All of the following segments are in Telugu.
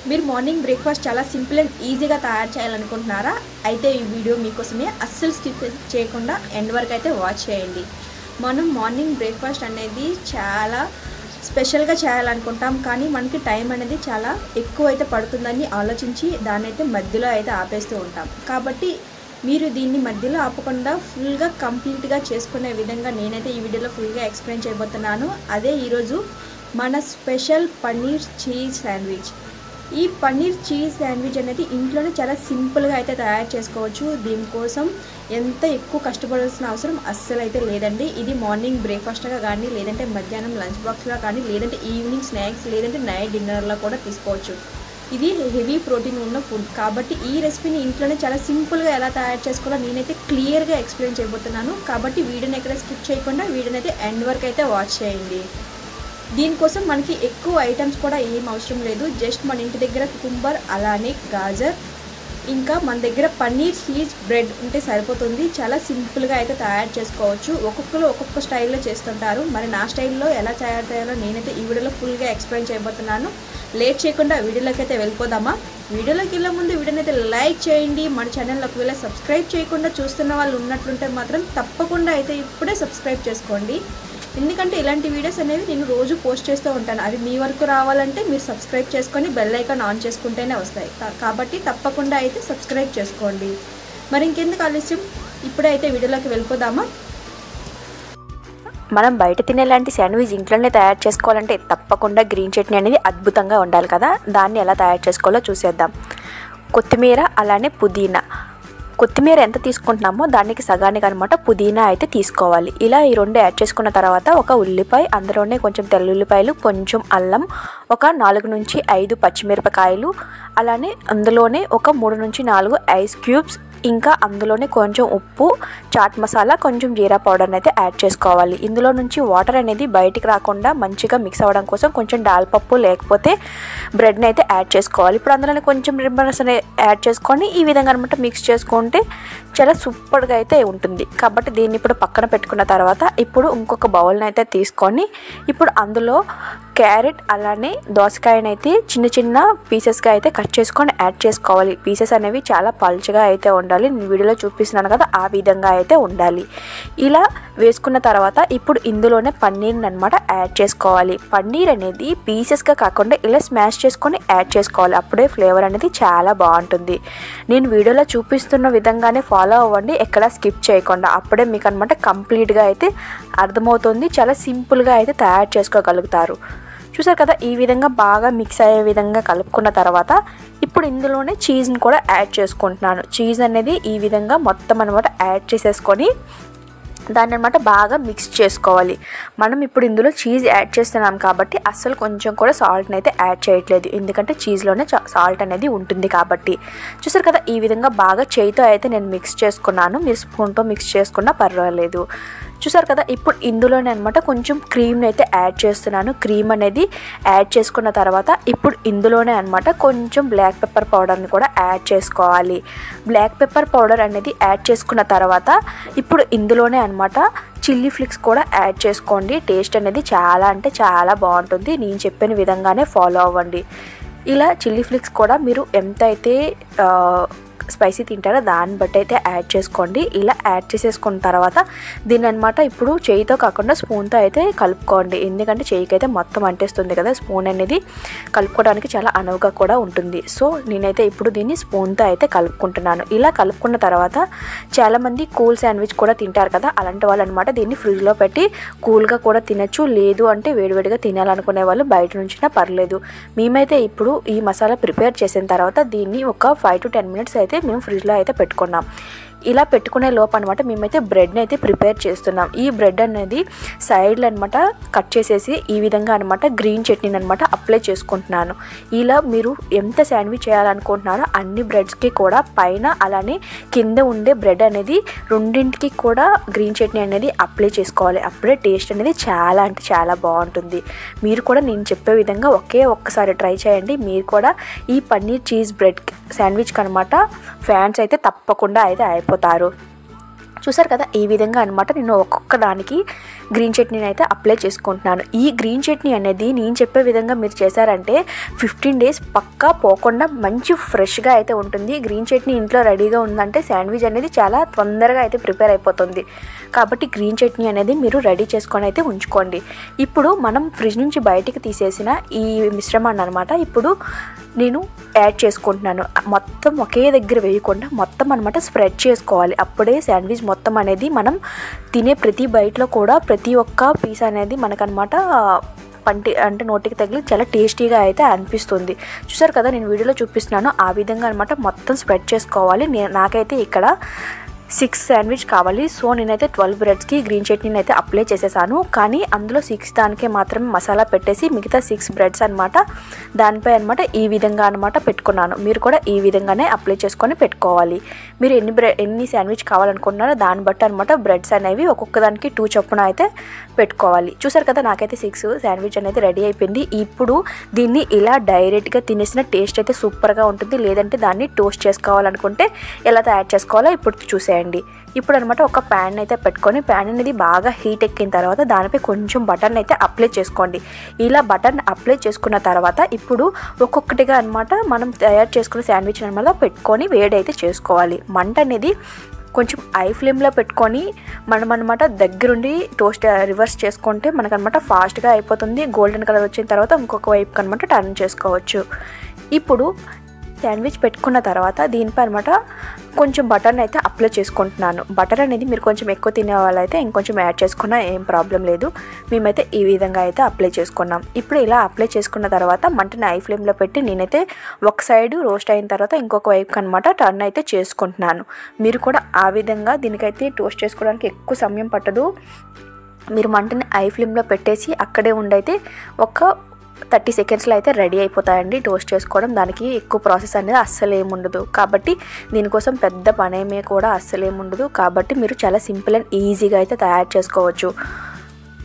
మీరు మార్నింగ్ బ్రేక్ఫాస్ట్ చాలా సింపుల్ అండ్ ఈజీగా తయారు చేయాలనుకుంటున్నారా? అయితే ఈ వీడియో మీకోసమే. అస్సలు స్కిప్ చేయకుండా ఎండ్ వరకు అయితే వాచ్ చేయండి. మనం మార్నింగ్ బ్రేక్ఫాస్ట్ అనేది చాలా స్పెషల్గా చేయాలనుకుంటాం, కానీ మనకి టైం అనేది చాలా ఎక్కువ అయితే పడుతుందని ఆలోచించి దాన్ని అయితే మధ్యలో అయితే ఆపేస్తూ ఉంటాం. కాబట్టి మీరు దీన్ని మధ్యలో ఆపకుండా ఫుల్గా కంప్లీట్గా చేసుకునే విధంగా నేనైతే ఈ వీడియోలో ఫుల్గా ఎక్స్ప్లెయిన్ చేయబోతున్నాను. అదే ఈరోజు మన స్పెషల్ పన్నీర్ చీజ్ శాండ్విచ్. ఈ పన్నీర్ చీజ్ శాండ్విచ్ అనేది ఇంట్లోనే చాలా సింపుల్గా అయితే తయారు చేసుకోవచ్చు. దీనికోసం ఎంత ఎక్కువ కష్టపడాల్సిన అవసరం అస్సలు అయితే లేదండి. ఇది మార్నింగ్ బ్రేక్ఫాస్ట్గా కానీ, లేదంటే మధ్యాహ్నం లంచ్ బాక్స్లో కానీ, లేదంటే ఈవినింగ్ స్నాక్స్, లేదంటే నైట్ డిన్నర్లో కూడా తీసుకోవచ్చు. ఇది హెవీ ప్రోటీన్ ఉన్న ఫుడ్ కాబట్టి ఈ రెసిపీని ఇంట్లోనే చాలా సింపుల్గా ఎలా తయారు చేసుకోవాలో నేనైతే క్లియర్గా ఎక్స్ప్లెయిన్ చేయబోతున్నాను. కాబట్టి వీడియోని ఎక్కడ స్కిప్ చేయకుండా వీడియోని అయితే ఎండ్ వరకు అయితే వాచ్ చేయండి. దీనికోసం మనకి ఎక్కువ ఐటమ్స్ కూడా ఏం అవసరం లేదు. జస్ట్ మన ఇంటి దగ్గర కుకుంబర్, అలానే గాజర్, ఇంకా మన దగ్గర పన్నీర్ చీజ్ బ్రెడ్ ఉంటే సరిపోతుంది. చాలా సింపుల్గా అయితే తయారు చేసుకోవచ్చు. ఒక్కొక్కరు ఒక్కొక్క స్టైల్లో చేస్తుంటారు. మరి నా స్టైల్లో ఎలా తయారు చేయాలో నేనైతే ఈ వీడియోలో ఫుల్గా ఎక్స్ప్లెయిన్ చేయబోతున్నాను. లేట్ చేయకుండా వీడియోలోకి అయితే వెళ్ళిపోదామా? వీడియోలోకి వెళ్ళే ముందు వీడియోని అయితే లైక్ చేయండి. మన ఛానల్ ఒకవేళ సబ్స్క్రైబ్ చేయకుండా చూస్తున్న వాళ్ళు ఉన్నట్లుంటే మాత్రం తప్పకుండా అయితే ఇప్పుడే సబ్స్క్రైబ్ చేసుకోండి. ఎందుకంటే ఇలాంటి వీడియోస్ అనేవి నేను రోజు పోస్ట్ చేస్తూ ఉంటాను. అది మీ వరకు రావాలంటే మీరు సబ్స్క్రైబ్ చేసుకొని బెల్ ఐకాన్ ఆన్ చేసుకుంటేనే వస్తాయి. కాబట్టి తప్పకుండా అయితే సబ్స్క్రైబ్ చేసుకోండి. మరి ఇంకెందుకు ఆలస్యం, ఇప్పుడే అయితే వీడియోలోకి వెళ్ళిపోదామా? మనం బయట తినేలాంటి శాండ్విచ్ ఇంట్లోనే తయారు చేసుకోవాలంటే తప్పకుండా గ్రీన్ చట్నీ అనేది అద్భుతంగా ఉండాలి కదా. దాన్ని ఎలా తయారు చేసుకోవాలో చూసేద్దాం. కొత్తిమీర, అలానే పుదీనా. కొత్తిమీర ఎంత తీసుకుంటున్నామో దానికి సగానికి అనమాట పుదీనా అయితే తీసుకోవాలి. ఇలా ఈ రెండు యాడ్ చేసుకున్న తర్వాత ఒక ఉల్లిపాయ, అందులోనే కొంచెం తెల్లుల్లిపాయలు, కొంచెం అల్లం, ఒక 4 నుంచి 5 పచ్చిమిరపకాయలు, అలానే అందులోనే ఒక 3 నుంచి 4 ఐస్ క్యూబ్స్, ఇంకా అందులోనే కొంచెం ఉప్పు, చాట్ మసాలా, కొంచెం జీరా పౌడర్ని అయితే యాడ్ చేసుకోవాలి. ఇందులో నుంచి వాటర్ అనేది బయటికి రాకుండా మంచిగా మిక్స్ అవ్వడం కోసం కొంచెం దాల్పప్పు లేకపోతే బ్రెడ్ని అయితే యాడ్ చేసుకోవాలి. ఇప్పుడు అందులోనే కొంచెం రిబ్బన్స్ యాడ్ చేసుకొని ఈ విధంగా అనమాట మిక్స్ చేసుకుంటే చాలా సూపర్గా అయితే ఉంటుంది. కాబట్టి దీన్ని ఇప్పుడు పక్కన పెట్టుకున్న తర్వాత ఇప్పుడు ఇంకొక బౌల్ని అయితే తీసుకొని ఇప్పుడు అందులో క్యారెట్, అలానే దోసకాయని అయితే చిన్న చిన్న పీసెస్గా అయితే కట్ చేసుకొని యాడ్ చేసుకోవాలి. పీసెస్ అనేవి చాలా పల్చగా అయితే ఉండాలి. నేను వీడియోలో చూపిస్తున్నాను కదా, ఆ విధంగా అయితే ఉండాలి. ఇలా వేసుకున్న తర్వాత ఇప్పుడు ఇందులోనే పన్నీర్ని అనమాట యాడ్ చేసుకోవాలి. పన్నీర్ అనేది పీసెస్గా కాకుండా ఇలా స్మాష్ చేసుకొని యాడ్ చేసుకోవాలి. అప్పుడే ఫ్లేవర్ అనేది చాలా బాగుంటుంది. నేను వీడియోలో చూపిస్తున్న విధంగానే ఫాలో అవ్వండి, ఎక్కడా స్కిప్ చేయకుండా. అప్పుడే మీకు అనమాట కంప్లీట్గా అయితే అర్థమవుతుంది. చాలా సింపుల్గా అయితే తయారు చేసుకోగలుగుతారు. చూసారు కదా, ఈ విధంగా బాగా మిక్స్ అయ్యే విధంగా కలుపుకున్న తర్వాత ఇప్పుడు ఇందులోనే చీజ్ని కూడా యాడ్ చేసుకుంటున్నాను. చీజ్ అనేది ఈ విధంగా మొత్తం అనమాట యాడ్ చేసేసుకొని దాన్ని అనమాట బాగా మిక్స్ చేసుకోవాలి. మనం ఇప్పుడు ఇందులో చీజ్ యాడ్ చేస్తున్నాం కాబట్టి అస్సలు కొంచెం కూడా సాల్ట్ని అయితే యాడ్ చేయట్లేదు, ఎందుకంటే చీజ్లోనే సాల్ట్ అనేది ఉంటుంది కాబట్టి. చూసారు కదా, ఈ విధంగా బాగా చేయితో అయితే నేను మిక్స్ చేసుకున్నాను. మీరు స్పూన్తో మిక్స్ చేసుకున్నా పర్వాలేదు. చూసారు కదా, ఇప్పుడు ఇందులోనే అనమాట కొంచెం క్రీమ్ని అయితే యాడ్ చేస్తున్నాను. క్రీమ్ అనేది యాడ్ చేసుకున్న తర్వాత ఇప్పుడు ఇందులోనే అనమాట కొంచెం బ్లాక్ పెప్పర్ పౌడర్ని కూడా యాడ్ చేసుకోవాలి. బ్లాక్ పెప్పర్ పౌడర్ అనేది యాడ్ చేసుకున్న తర్వాత ఇప్పుడు ఇందులోనే అనమాట చిల్లీ ఫ్లేక్స్ కూడా యాడ్ చేసుకోండి. టేస్ట్ అనేది చాలా అంటే చాలా బాగుంటుంది. నేను చెప్పిన విధంగానే ఫాలో అవ్వండి. ఇలా చిల్లీ ఫ్లేక్స్ కూడా మీరు ఎంత అయితే స్పైసీ తింటారో దాన్ని బట్టి అయితే యాడ్ చేసుకోండి. ఇలా యాడ్ చేసేసుకున్న తర్వాత దీన్ని అనమాట ఇప్పుడు చేయితో కాకుండా స్పూన్తో అయితే కలుపుకోండి. ఎందుకంటే చేయికి అయితే మొత్తం అంటేస్తుంది కదా, స్పూన్ అనేది కలుపుకోవడానికి చాలా అనువుగా కూడా ఉంటుంది. సో నేనైతే ఇప్పుడు దీన్ని స్పూన్తో అయితే కలుపుకుంటున్నాను. ఇలా కలుపుకున్న తర్వాత చాలామంది కూల్ శాండ్విచ్ కూడా తింటారు కదా, అలాంటి వాళ్ళు అనమాట దీన్ని ఫ్రిడ్జ్లో పెట్టి కూల్గా కూడా తినచ్చు. లేదు అంటే వేడివేడిగా తినాలనుకునే వాళ్ళు బయట నుంచినా పర్లేదు. మేమైతే ఇప్పుడు ఈ మసాలా ప్రిపేర్ చేసిన తర్వాత దీన్ని ఒక 5 to 10 minutes అయితే మేము ఫ్రిడ్జ్లో అయితే పెట్టుకున్నాం. ఇలా పెట్టుకునే లోపు అనమాట మేమైతే బ్రెడ్ని అయితే ప్రిపేర్ చేస్తున్నాం. ఈ బ్రెడ్ అనేది సైడ్లో అనమాట కట్ చేసేసి ఈ విధంగా అనమాట గ్రీన్ చట్నీని అనమాట అప్లై చేసుకుంటున్నాను. ఇలా మీరు ఎంత శాండ్విచ్ చేయాలనుకుంటున్నారో అన్ని బ్రెడ్స్కి కూడా పైన అలానే కింద ఉండే బ్రెడ్ అనేది రెండింటికి కూడా గ్రీన్ చట్నీ అనేది అప్లై చేసుకోవాలి. అప్పుడే టేస్ట్ అనేది చాలా అంటే చాలా బాగుంటుంది. మీరు కూడా నేను చెప్పే విధంగా ఒక్కసారి ట్రై చేయండి. మీరు కూడా ఈ పన్నీర్ చీజ్ బ్రెడ్ శాండ్విచ్కి అనమాట ఫ్యాన్స్ అయితే తప్పకుండా అయితే అయిపోతారు. చూసారు కదా, ఈ విధంగా అనమాట నేను ఒక్కొక్క దానికి గ్రీన్ చట్నీని అయితే అప్లై చేసుకుంటున్నాను. ఈ గ్రీన్ చట్నీ అనేది నేను చెప్పే విధంగా మీరు చేశారంటే 15 days పక్కా పోకుండా మంచి ఫ్రెష్గా అయితే ఉంటుంది. గ్రీన్ చట్నీ ఇంట్లో రెడీగా ఉందంటే శాండ్విచ్ అనేది చాలా తొందరగా అయితే ప్రిపేర్ అయిపోతుంది. కాబట్టి గ్రీన్ చట్నీ అనేది మీరు రెడీ చేసుకొని అయితే ఉంచుకోండి. ఇప్పుడు మనం ఫ్రిడ్జ్ నుంచి బయటికి తీసేసిన ఈ మిశ్రమాన్ని అనమాట ఇప్పుడు నేను యాడ్ చేసుకుంటున్నాను. మొత్తం ఒకే దగ్గర వేయకుండా మొత్తం అనమాట స్ప్రెడ్ చేసుకోవాలి. అప్పుడే శాండ్విచ్ మొత్తం అనేది మనం తినే ప్రతి బైట్లో కూడా ప్రతి ఒక్క పీస్ అనేది మనకనమాట పంటి అంటే నోటికి తగిలి చాలా టేస్టీగా అయితే అనిపిస్తుంది. చూసారు కదా, నేను వీడియోలో చూపిస్తున్నాను ఆ విధంగా అనమాట మొత్తం స్ప్రెడ్ చేసుకోవాలి. నాకైతే ఇక్కడ 6 శాండ్విచ్ కావాలి. సో నేనైతే 12 బ్రెడ్స్కి గ్రీన్ చట్నీని అయితే అప్లై చేసేసాను. కానీ అందులో 6 దానికే మాత్రమే మసాలా పెట్టేసి మిగతా 6 బ్రెడ్స్ అనమాట దానిపై అనమాట ఈ విధంగా అనమాట పెట్టుకున్నాను. మీరు కూడా ఈ విధంగానే అప్లై చేసుకొని పెట్టుకోవాలి. మీరు ఎన్ని శాండ్విచ్ కావాలనుకుంటున్నారో దాన్ని బట్టి అనమాట బ్రెడ్స్ అనేవి ఒక్కొక్క దానికి 2 చొప్పున అయితే పెట్టుకోవాలి. చూసారు కదా, నాకైతే 6 శాండ్విచ్ అనేది రెడీ అయిపోయింది. ఇప్పుడు దీన్ని ఇలా డైరెక్ట్గా తినేసిన టేస్ట్ అయితే సూపర్గా ఉంటుంది. లేదంటే దాన్ని టోస్ట్ చేసుకోవాలనుకుంటే ఎలా తయారు చేసుకోవాలో ఇప్పుడు చూసేయండి. ఇప్పుడు అనమాట ఒక ప్యాన్ అయితే పెట్టుకొని ప్యాన్ అనేది బాగా హీట్ ఎక్కిన తర్వాత దానిపై కొంచెం బటర్ని అయితే అప్లై చేసుకోండి. ఇలా బటర్ని అప్లై చేసుకున్న తర్వాత ఇప్పుడు ఒక్కొక్కటిగా అనమాట మనం తయారు చేసుకున్న శాండ్విచ్ అనమాట పెట్టుకొని వేడి అయితే చేసుకోవాలి. మంట అనేది కొంచెం ఐ ఫ్లేమ్లో పెట్టుకొని మనం అనమాట దగ్గరుండి టోస్ట్ రివర్స్ చేసుకుంటే మనకనమాట ఫాస్ట్గా అయిపోతుంది. గోల్డెన్ కలర్ వచ్చిన తర్వాత ఇంకొక వైపుకి అనమాట టర్న్ చేసుకోవచ్చు. ఇప్పుడు శాండ్విచ్ పెట్టుకున్న తర్వాత దీనిపై అనమాట కొంచెం బటర్ని అయితే అప్లై చేసుకుంటున్నాను. బటర్ అనేది మీరు కొంచెం ఎక్కువ తినే వాళ్ళైతే ఇంకొంచెం యాడ్ చేసుకున్నా ఏం ప్రాబ్లం లేదు. మేమైతే ఈ విధంగా అయితే అప్లై చేసుకున్నాం. ఇప్పుడు ఇలా అప్లై చేసుకున్న తర్వాత మంటని ఐ ఫ్లేమ్లో పెట్టి నేనైతే ఒక సైడ్ రోస్ట్ అయిన తర్వాత ఇంకొక వైపుకి అనమాట టర్న్ అయితే చేసుకుంటున్నాను. మీరు కూడా ఆ విధంగా దీనికైతే టోస్ట్ చేసుకోవడానికి ఎక్కువ సమయం పట్టదు. మీరు మంటని ఐ ఫ్లేమ్లో పెట్టేసి అక్కడే ఉండైతే ఒక 30 secondsలో అయితే రెడీ అయిపోతాయండి టోస్ట్ చేసుకోవడం. దానికి ఎక్కువ ప్రాసెస్ అనేది అస్సలు ఏముండదు. కాబట్టి దీనికోసం పెద్ద పనేమే కూడా అస్సలు ఏముండదు. కాబట్టి మీరు చాలా సింపుల్ అండ్ ఈజీగా అయితే తయారు చేసుకోవచ్చు.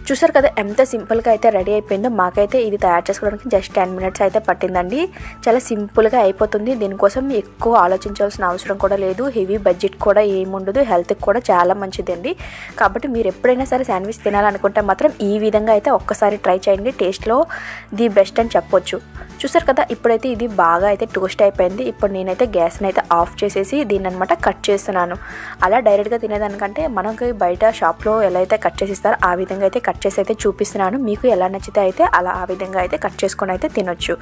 చూసారు కదా ఎంత సింపుల్గా అయితే రెడీ అయిపోయిందో. మాకైతే ఇది తయారు చేసుకోవడానికి జస్ట్ 10 minutes అయితే పట్టిందండి. చాలా సింపుల్గా అయిపోతుంది. దీనికోసం ఎక్కువ ఆలోచించాల్సిన అవసరం కూడా లేదు. హెవీ బడ్జెట్ కూడా ఏముండదు. హెల్త్కి కూడా చాలా మంచిదండి. కాబట్టి మీరు ఎప్పుడైనా సరే శాండ్విచ్ తినాలనుకుంటే మాత్రం ఈ విధంగా అయితే ఒక్కసారి ట్రై చేయండి. టేస్ట్లో ది బెస్ట్ అని చెప్పొచ్చు. చూసారు కదా, ఇప్పుడైతే ఇది బాగా అయితే టోస్ట్ అయిపోయింది. ఇప్పుడు నేనైతే గ్యాస్ని అయితే ఆఫ్ చేసేసి దీన్ని అనమాట కట్ చేస్తున్నాను. అలా డైరెక్ట్గా తినేదానికంటే మనకి బయట షాప్లో ఎలా అయితే కట్ చేసి ఇస్తారో ఆ విధంగా అయితే కట్ చేసి అయితే చూపిస్తున్నాను. మీకు ఎలా నచ్చితే అయితే అలా ఆ విధంగా అయితే కట్ చేసుకొని అయితే తినొచ్చు.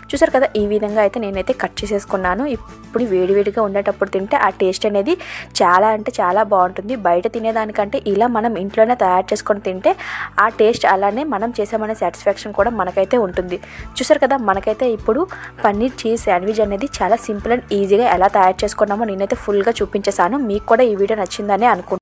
చూసారు కదా, ఈ విధంగా అయితే నేనైతే కట్ చేసేసుకున్నాను. ఇప్పుడు వేడివేడిగా ఉండేటప్పుడు తింటే ఆ టేస్ట్ అనేది చాలా అంటే చాలా బాగుంటుంది. బయట తినేదానికంటే ఇలా మనం ఇంట్లోనే తయారు చేసుకొని తింటే ఆ టేస్ట్ అలానే మనం చేసామనే సాటిస్ఫాక్షన్ కూడా మనకైతే ఉంటుంది. చూసారు కదా, మనకైతే ఇప్పుడు పన్నీర్ చీజ్ శాండ్విచ్ అనేది చాలా సింపుల్ అండ్ ఈజీగా ఎలా తయారు చేసుకున్నామో నేనైతే ఫుల్గా చూపించేసాను. మీకు కూడా ఈ వీడియో నచ్చిందని అనుకుంటున్నాను.